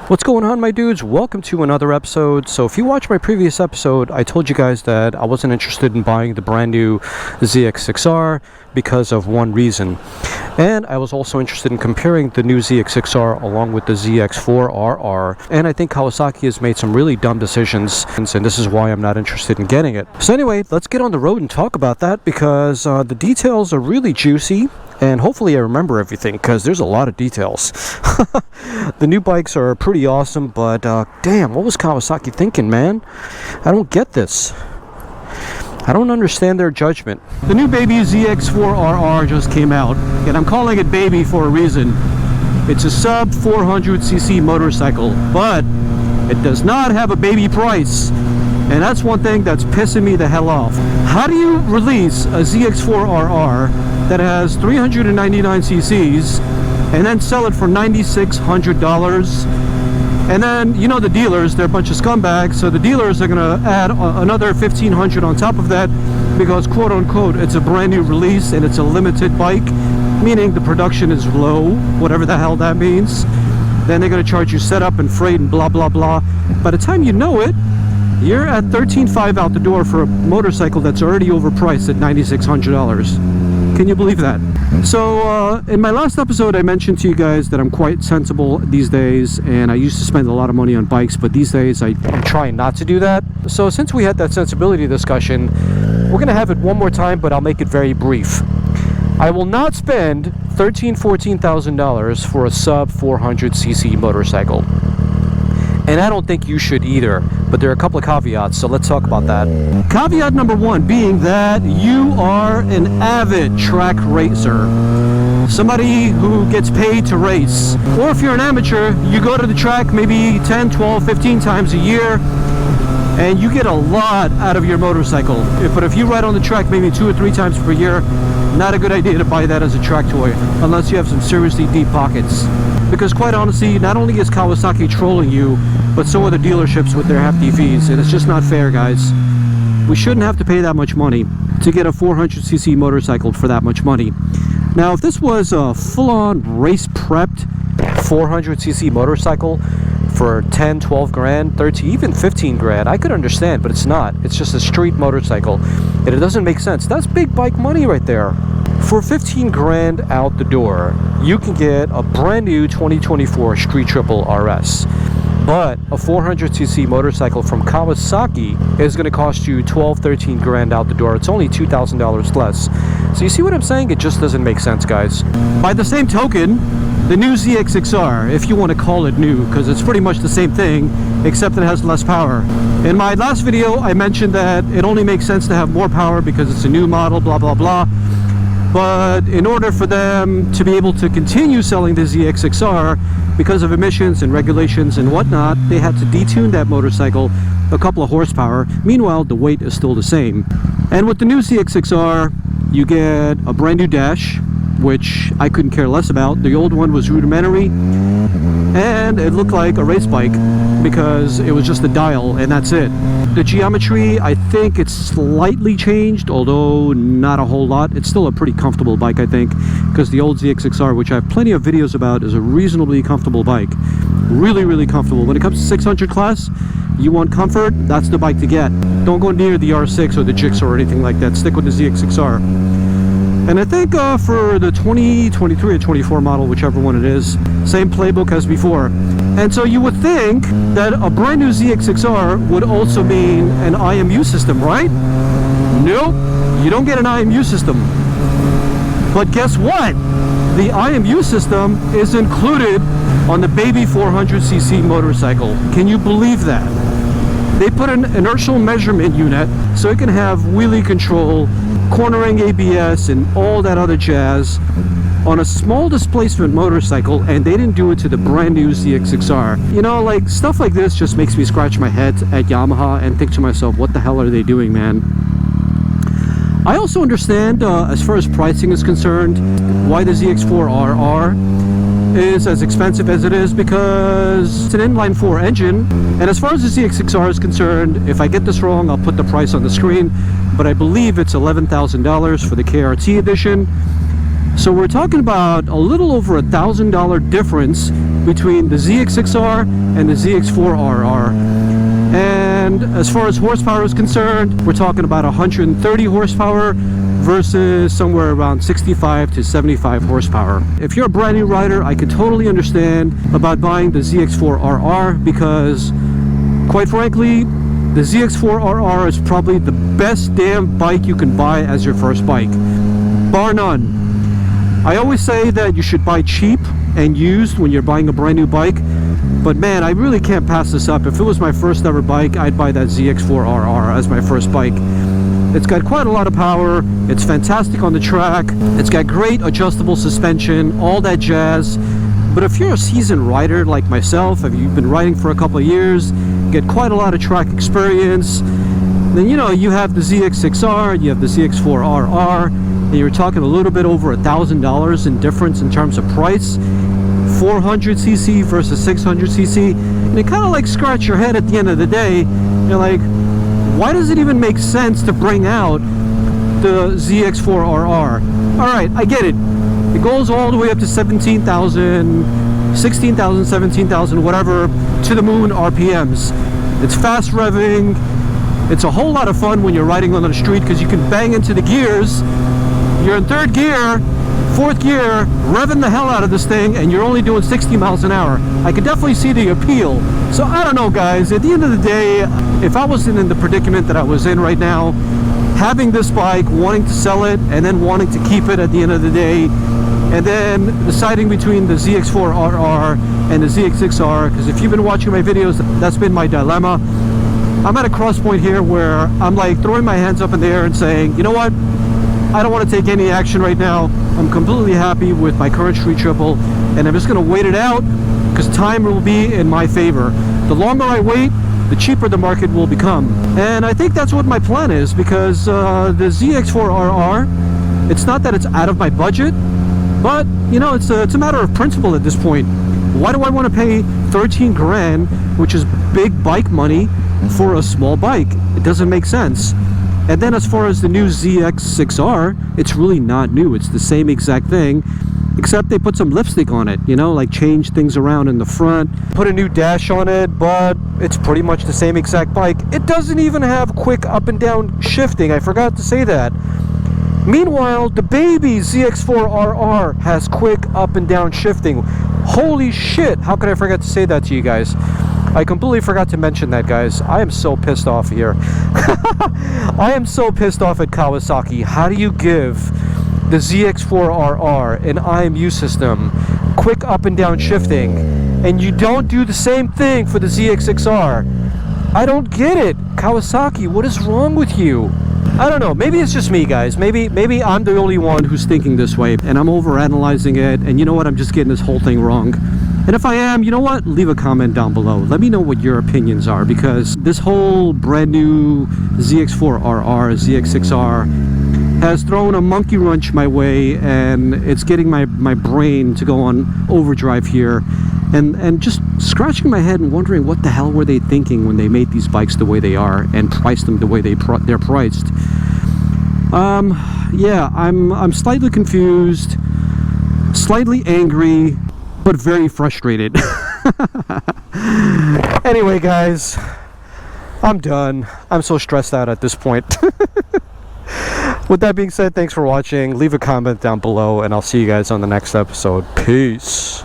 What's going on, my dudes? Welcome to another episode. So if you watched my previous episode, I told you guys that I wasn't interested in buying the brand new ZX6R because of one reason. And I was also interested in comparing the new ZX6R along with the ZX4RR. And I think Kawasaki has made some really dumb decisions, and this is why I'm not interested in getting it. So anyway, let's get on the road and talk about that, because the details are really juicy. And hopefully I remember everything, because there's a lot of details. The new bikes are pretty awesome, but damn, what was Kawasaki thinking, man? I don't get this. I don't understand their judgment. The new baby ZX4RR just came out, and I'm calling it baby for a reason. It's a sub 400cc motorcycle, but it does not have a baby price. And that's one thing that's pissing me the hell off. How do you release a ZX4RR that has 399 cc's and then sell it for $9,600? And then, you know, the dealers, they're a bunch of scumbags, so the dealers are gonna add another $1,500 on top of that because, quote unquote, it's a brand new release and it's a limited bike, meaning the production is low, whatever the hell that means. Then they're gonna charge you setup and freight and blah blah blah. By the time you know it, you're at $13,500 out the door for a motorcycle that's already overpriced at $9,600. Can you believe that? So in my last episode, I mentioned to you guys that I'm quite sensible these days, and I used to spend a lot of money on bikes, but these days I'm trying not to do that. So since we had that sensibility discussion, we're gonna have it one more time, but I'll make it very brief. I will not spend $13,000–$14,000 for a sub 400cc motorcycle. And I don't think you should either, but there are a couple of caveats, so let's talk about that. Caveat number one being that you are an avid track racer. Somebody who gets paid to race. Or if you're an amateur, you go to the track maybe 10, 12, 15 times a year, and you get a lot out of your motorcycle. But if you ride on the track maybe 2 or 3 times per year, not a good idea to buy that as a track toy, unless you have some seriously deep pockets. Because quite honestly, not only is Kawasaki trolling you, but so are the dealerships with their hefty fees, and it's just not fair, guys. We shouldn't have to pay that much money to get a 400cc motorcycle for that much money. Now, if this was a full-on race-prepped 400cc motorcycle for 10, 12 grand, 13, even 15 grand, I could understand, but it's not. It's just a street motorcycle, and it doesn't make sense. That's big bike money right there. For 15 grand out the door, you can get a brand new 2024 Street Triple RS. But a 400cc motorcycle from Kawasaki is going to cost you 12, 13 grand out the door. It's only $2,000 less. So you see what I'm saying? It just doesn't make sense, guys. By the same token, the new ZX6R, if you want to call it new, because it's pretty much the same thing, except it has less power. In my last video, I mentioned that it only makes sense to have more power because it's a new model, blah, blah, blah. But in order for them to be able to continue selling the ZX6R, because of emissions and regulations and whatnot, they had to detune that motorcycle a couple of horsepower. Meanwhile, the weight is still the same. And with the new ZX6R, you get a brand new dash, which I couldn't care less about. The old one was rudimentary, and it looked like a race bike because it was just a dial, and that's it. The geometry, I think it's slightly changed, although not a whole lot. It's still a pretty comfortable bike, I think, because the old ZX6R, which I have plenty of videos about, is a reasonably comfortable bike. Really, really comfortable. When it comes to 600 class, you want comfort, that's the bike to get. Don't go near the R6 or the Gixxer or anything like that. Stick with the ZX6R. And I think for the 20, 23, or 24 model, whichever one it is, same playbook as before. And so you would think that a brand new ZX6R would also mean an IMU system, right? Nope, you don't get an IMU system. But guess what? The IMU system is included on the baby 400cc motorcycle. Can you believe that? They put an inertial measurement unit so it can have wheelie control, cornering ABS, and all that other jazz on a small displacement motorcycle, and they didn't do it to the brand new ZX6R. You know, like, stuff like this just makes me scratch my head at Yamaha and think to myself, what the hell are they doing, man? I also understand, as far as pricing is concerned, why the ZX4RR is as expensive as it is, because it's an inline 4 engine. And as far as the ZX6R is concerned, if I get this wrong, I'll put the price on the screen, but I believe it's $11,000 for the KRT edition. So we're talking about a little over $1,000 difference between the ZX6R and the ZX4RR. And as far as horsepower is concerned, we're talking about 130 horsepower versus somewhere around 65 to 75 horsepower. If you're a brand new rider, I can totally understand about buying the ZX4RR because, quite frankly, the ZX4RR is probably the best damn bike you can buy as your first bike, bar none. I always say that you should buy cheap and used when you're buying a brand new bike, but man, I really can't pass this up. If it was my first ever bike, I'd buy that ZX4RR as my first bike. It's got quite a lot of power, it's fantastic on the track, it's got great adjustable suspension, all that jazz. But if you're a seasoned rider like myself, if you've been riding for a couple of years, get quite a lot of track experience, then you know, you have the ZX6R, you have the ZX4RR, and you're talking a little bit over $1,000 in difference in terms of price. 400cc versus 600cc, and it kind of like scratch your head at the end of the day. You're like, why does it even make sense to bring out the ZX4RR? Alright, I get it. It goes all the way up to 17,000, 16,000, 17,000, whatever, to the moon RPMs. It's fast revving. It's a whole lot of fun when you're riding on the street because you can bang into the gears. You're in third gear, fourth gear, revving the hell out of this thing, and you're only doing 60 miles an hour. I can definitely see the appeal. So I don't know, guys, at the end of the day, if I wasn't in the predicament that I was in right now, having this bike, wanting to sell it, and then wanting to keep it at the end of the day, and then deciding between the ZX4RR and the ZX6R, because if you've been watching my videos, that's been my dilemma. I'm at a cross point here where I'm like throwing my hands up in the air and saying, you know what? I don't want to take any action right now. I'm completely happy with my current street triple, and I'm just going to wait it out because time will be in my favor. The longer I wait, the cheaper the market will become. And I think that's what my plan is, because the ZX4RR, it's not that it's out of my budget, but you know, it's a matter of principle at this point. Why do I want to pay 13 grand, which is big bike money, for a small bike? It doesn't make sense. And then as far as the new ZX6R, it's really not new. It's the same exact thing, except they put some lipstick on it, you know, like change things around in the front, put a new dash on it, but it's pretty much the same exact bike. It doesn't even have quick up and down shifting. I forgot to say that. Meanwhile, the baby ZX4RR has quick up and down shifting. Holy shit, how could I forget to say that to you guys? I completely forgot to mention that, guys. I am so pissed off here. I am so pissed off at Kawasaki. How do you give the ZX4RR an IMU system, quick up and down shifting, and you don't do the same thing for the ZX6R? I don't get it. Kawasaki, what is wrong with you? I don't know, maybe it's just me, guys. Maybe I'm the only one who's thinking this way, and I'm overanalyzing it, and you know what, I'm just getting this whole thing wrong. And if I am, you know what, leave a comment down below. Let me know what your opinions are, because this whole brand new ZX4RR, ZX6R has thrown a monkey wrench my way, and it's getting my brain to go on overdrive here, and just scratching my head and wondering what the hell were they thinking when they made these bikes the way they are and priced them the way they're priced. Yeah, I'm slightly confused, slightly angry, but very frustrated. Anyway, guys, I'm done. I'm so stressed out at this point. With that being said, thanks for watching. Leave a comment down below, and I'll see you guys on the next episode. Peace.